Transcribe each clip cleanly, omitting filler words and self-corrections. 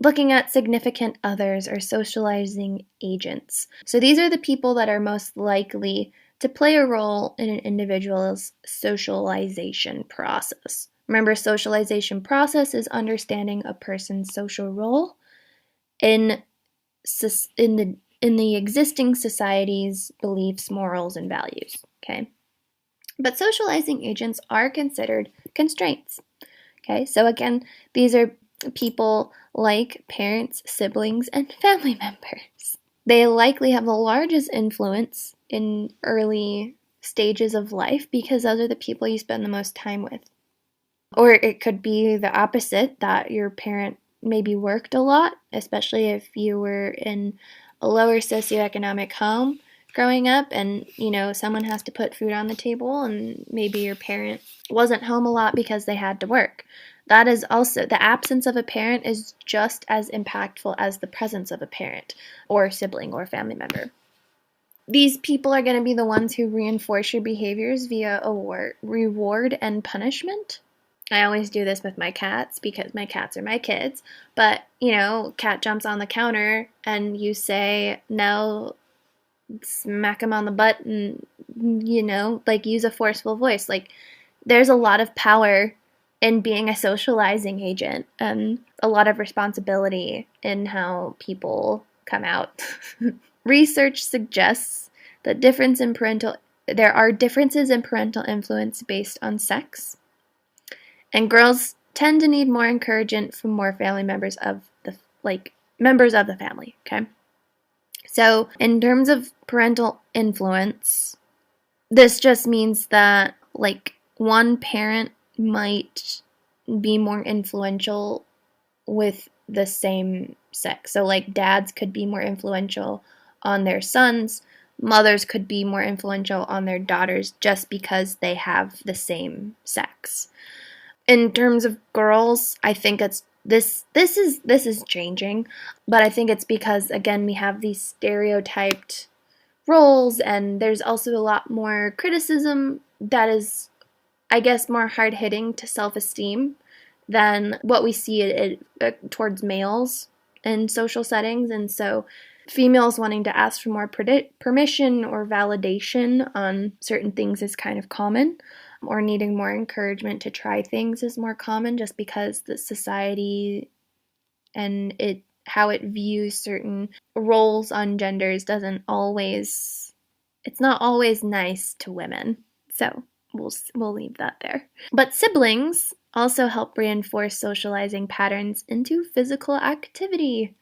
looking at significant others or socializing agents. So these are the people that are most likely to play a role in an individual's socialization process. Remember, socialization process is understanding a person's social role in the existing society's beliefs, morals, and values. Okay, but socializing agents are considered constraints. Okay, so again, these are people like parents, siblings, and family members. They likely have the largest influence in early stages of life because those are the people you spend the most time with. Or it could be the opposite, that your parent maybe worked a lot, especially if you were in a lower socioeconomic home growing up and, someone has to put food on the table and maybe your parent wasn't home a lot because they had to work. That is also, the absence of a parent is just as impactful as the presence of a parent or sibling or family member. These people are going to be the ones who reinforce your behaviors via reward and punishment. I always do this with my cats because my cats are my kids. But, cat jumps on the counter and you say, no, smack him on the butt and, use a forceful voice. There's a lot of power in being a socializing agent and a lot of responsibility in how people come out. Research suggests that there are differences in parental influence based on sex. And girls tend to need more encouragement from more family members of the family, okay? So, in terms of parental influence, this just means that one parent might be more influential with the same sex. So dads could be more influential on their sons, mothers could be more influential on their daughters just because they have the same sex. In terms of girls, I think this is changing, but I think it's because, again, we have these stereotyped roles, and there's also a lot more criticism that is, I guess, more hard-hitting to self-esteem than what we see towards males in social settings. And so females wanting to ask for more permission or validation on certain things is kind of common, or needing more encouragement to try things is more common, just because the society and how it views certain roles on genders it's not always nice to women. So we'll leave that there. But siblings also help reinforce socializing patterns into physical activity.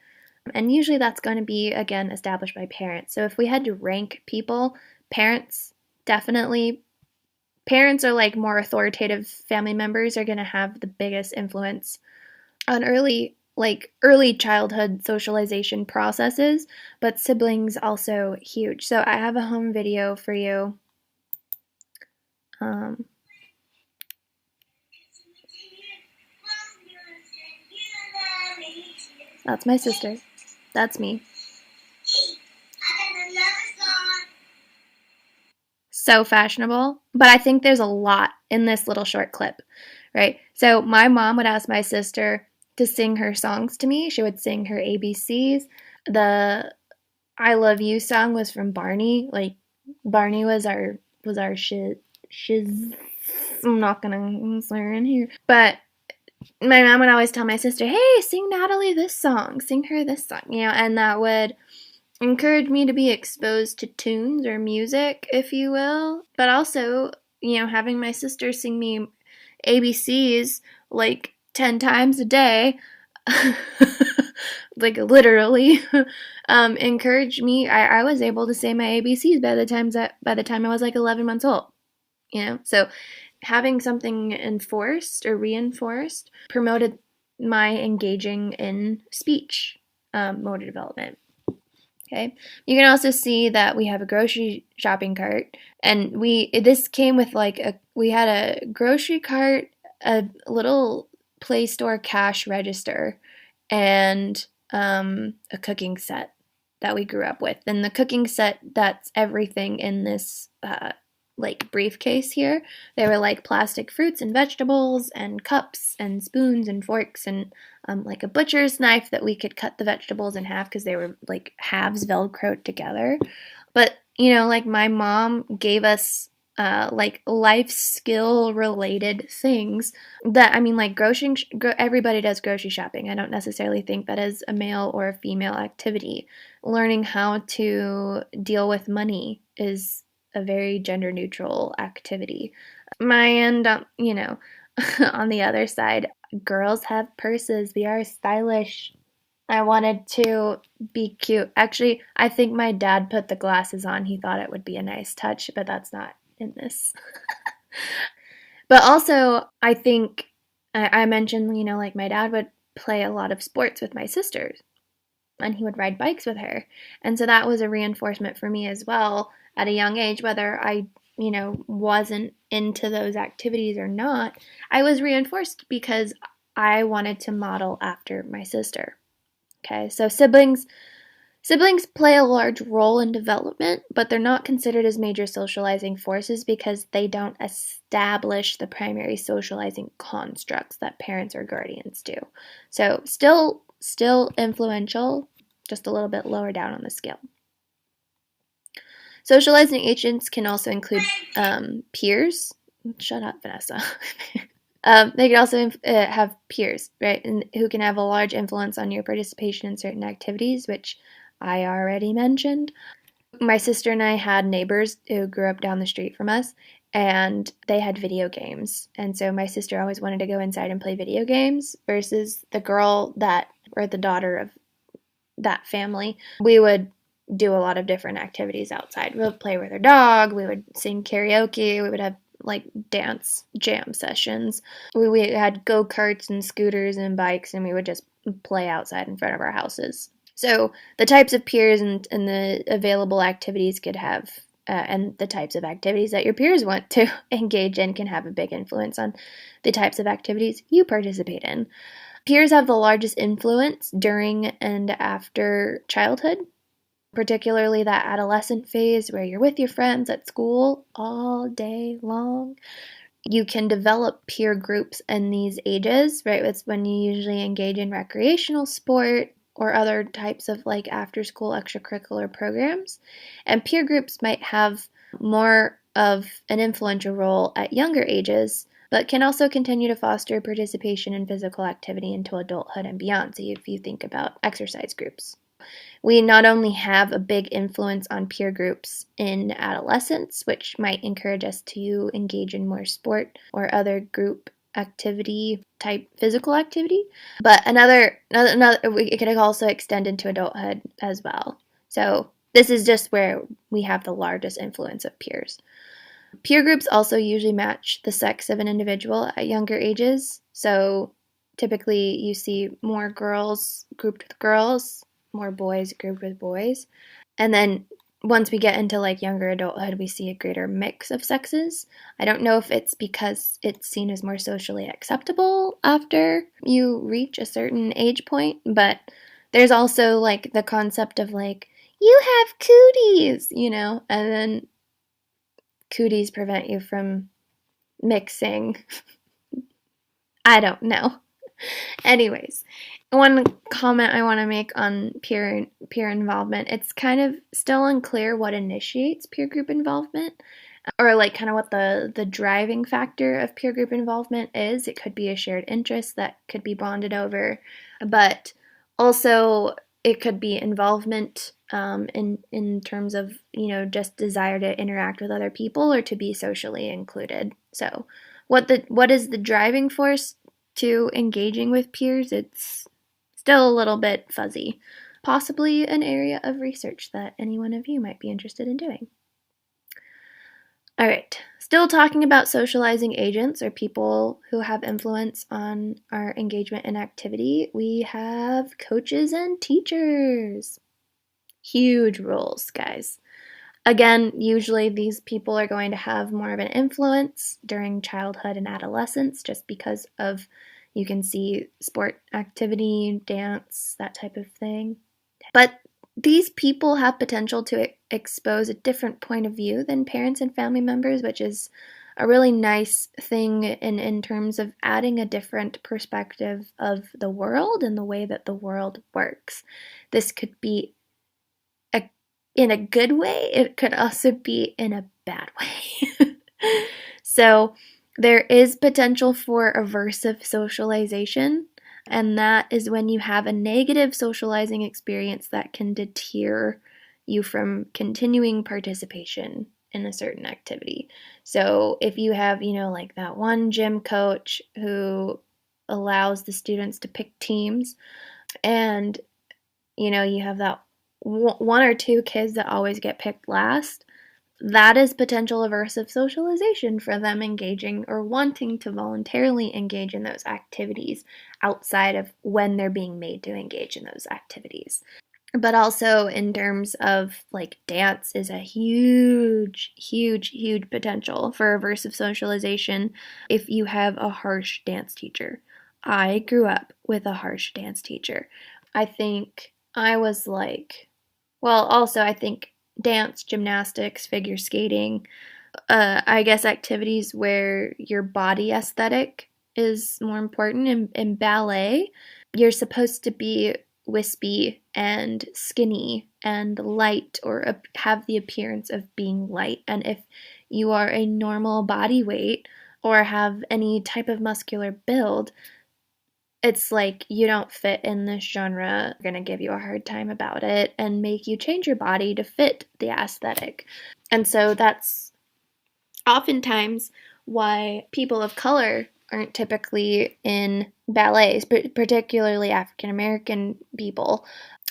And usually that's going to be, again, established by parents. So if we had to rank people, parents are more authoritative family members, are going to have the biggest influence on early childhood socialization processes, but siblings also huge. So I have a home video for you. That's my sister. That's me. So fashionable, but I think there's a lot in this little short clip, right? So my mom would ask my sister to sing her songs to me. She would sing her ABCs. The I Love You song was from Barney. Barney was our shiz. I'm not gonna swear in here, but my mom would always tell my sister, hey, sing Natalie this song, sing her this song, and that would encourage me to be exposed to tunes or music, if you will, but also, having my sister sing me ABCs 10 times a day, literally, encouraged me. I was able to say my ABCs by the time I was 11 months old, so having something enforced or reinforced promoted my engaging in speech motor development. Okay, you can also see that we have a grocery shopping cart, and this came with we had a grocery cart, a little Play Store cash register, and a cooking set that we grew up with. And the cooking set, that's everything in this like briefcase here. They were like plastic fruits and vegetables and cups and spoons and forks and like a butcher's knife that we could cut the vegetables in half because they were like halves velcroed together. But like my mom gave us like life skill related things that, I mean, like everybody does grocery shopping. I don't necessarily think that is a male or a female activity. Learning how to deal with money is a very gender neutral activity. My end, on the other side, girls have purses. We are stylish. I wanted to be cute. Actually, I think my dad put the glasses on. He thought it would be a nice touch, but that's not in this. But also, I think I mentioned, like my dad would play a lot of sports with my sisters and he would ride bikes with her. And so that was a reinforcement for me as well at a young age, whether I, wasn't into those activities or not. I was reinforced because I wanted to model after my sister. Okay, so siblings play a large role in development, but they're not considered as major socializing forces because they don't establish the primary socializing constructs that parents or guardians do. So still influential, just a little bit lower down on the scale. Socializing agents can also include peers. Shut up, Vanessa. They can also have peers, right, and who can have a large influence on your participation in certain activities, which I already mentioned. My sister and I had neighbors who grew up down the street from us, and they had video games. And so my sister always wanted to go inside and play video games versus the girl or the daughter of that family. We would do a lot of different activities outside. We would play with our dog, we would sing karaoke, we would have like dance jam sessions. We had go-karts and scooters and bikes, and we would just play outside in front of our houses. So the types of peers and the available activities could have, and the types of activities that your peers want to engage in can have a big influence on the types of activities you participate in. Peers have the largest influence during and after childhood, particularly that adolescent phase where you're with your friends at school all day long. You can develop peer groups in these ages, right? It's when you usually engage in recreational sport or other types of like after school extracurricular programs. And peer groups might have more of an influential role at younger ages, but can also continue to foster participation in physical activity into adulthood and beyond. So if you think about exercise groups. We not only have a big influence on peer groups in adolescence, which might encourage us to engage in more sport or other group activity type physical activity, but another it could also extend into adulthood as well. So this is just where we have the largest influence of peers. Peer groups also usually match the sex of an individual at younger ages. So typically you see more girls grouped with girls, more boys grouped with boys. And then once we get into like younger adulthood, we see a greater mix of sexes. I don't know if it's because it's seen as more socially acceptable after you reach a certain age point, but there's also like the concept of like, you have cooties, and then cooties prevent you from mixing. I don't know. Anyways, one comment I want to make on peer involvement, it's kind of still unclear what initiates peer group involvement, or like kind of what the driving factor of peer group involvement is. It could be a shared interest that could be bonded over, but also it could be involvement in terms of just desire to interact with other people or to be socially included. So what is the driving force to engaging with peers? It's still a little bit fuzzy. Possibly an area of research that any one of you might be interested in doing. All right, still talking about socializing agents or people who have influence on our engagement and activity, we have coaches and teachers. Huge roles, guys. Again, usually these people are going to have more of an influence during childhood and adolescence just because of, you can see sport activity, dance, that type of thing. But these people have potential to expose a different point of view than parents and family members, which is a really nice thing in terms of adding a different perspective of the world and the way that the world works. This could be in a good way, it could also be in a bad way. So there is potential for aversive socialization, and that is when you have a negative socializing experience that can deter you from continuing participation in a certain activity. So if you have, like that one gym coach who allows the students to pick teams, and you have that one or two kids that always get picked last, that is potential aversive socialization for them engaging or wanting to voluntarily engage in those activities outside of when they're being made to engage in those activities. But also in terms of like dance is a huge, huge, huge potential for aversive socialization if you have a harsh dance teacher. I grew up with a harsh dance teacher. I think I was like, well, also I think dance, gymnastics, figure skating, I guess activities where your body aesthetic is more important. In ballet, you're supposed to be wispy and skinny and light, or have the appearance of being light. And if you are a normal body weight or have any type of muscular build, it's like you don't fit in this genre. They're going to give you a hard time about it and make you change your body to fit the aesthetic. And so that's oftentimes why people of color aren't typically in ballets, but particularly African American people,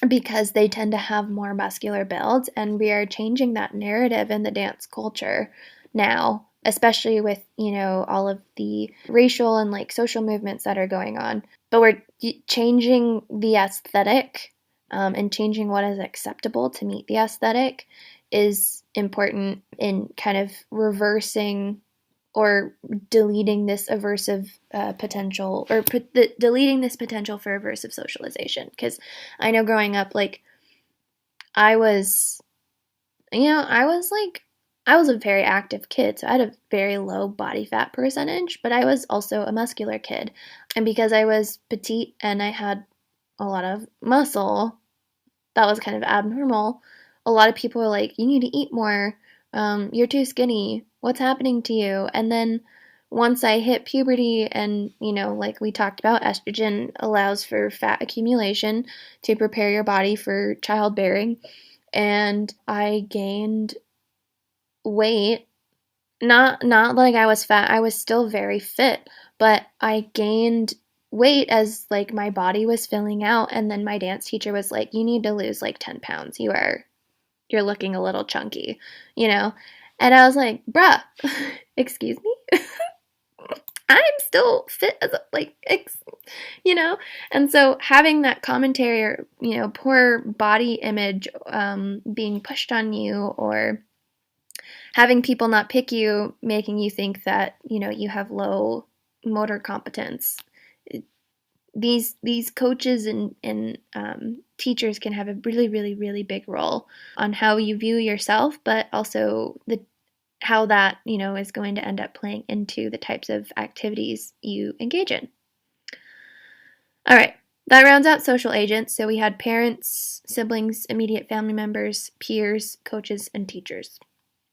because they tend to have more muscular builds. And we are changing that narrative in the dance culture now, especially with, all of the racial and like social movements that are going on. But we're changing the aesthetic, and changing what is acceptable to meet the aesthetic is important in kind of reversing or deleting this aversive potential, or deleting this potential for aversive socialization. Because I know growing up, like, I was a very active kid, so I had a very low body fat percentage, but I was also a muscular kid. And because I was petite and I had a lot of muscle, that was kind of abnormal. A lot of people were like, you need to eat more. You're too skinny. What's happening to you? And then once I hit puberty and, like we talked about, estrogen allows for fat accumulation to prepare your body for childbearing. And I gained weight. Not like I was fat. I was still very fit, but I gained weight as like my body was filling out. And then my dance teacher was like, you need to lose like 10 pounds. You're looking a little chunky, And I was like, bruh, excuse me? I'm still fit as And so having that commentary or, poor body image being pushed on you, or having people not pick you, making you think that, you have low motor competence. These coaches and teachers can have a really, really, really big role on how you view yourself, but also how that, is going to end up playing into the types of activities you engage in. All right, that rounds out social agents. So we had parents, siblings, immediate family members, peers, coaches, and teachers.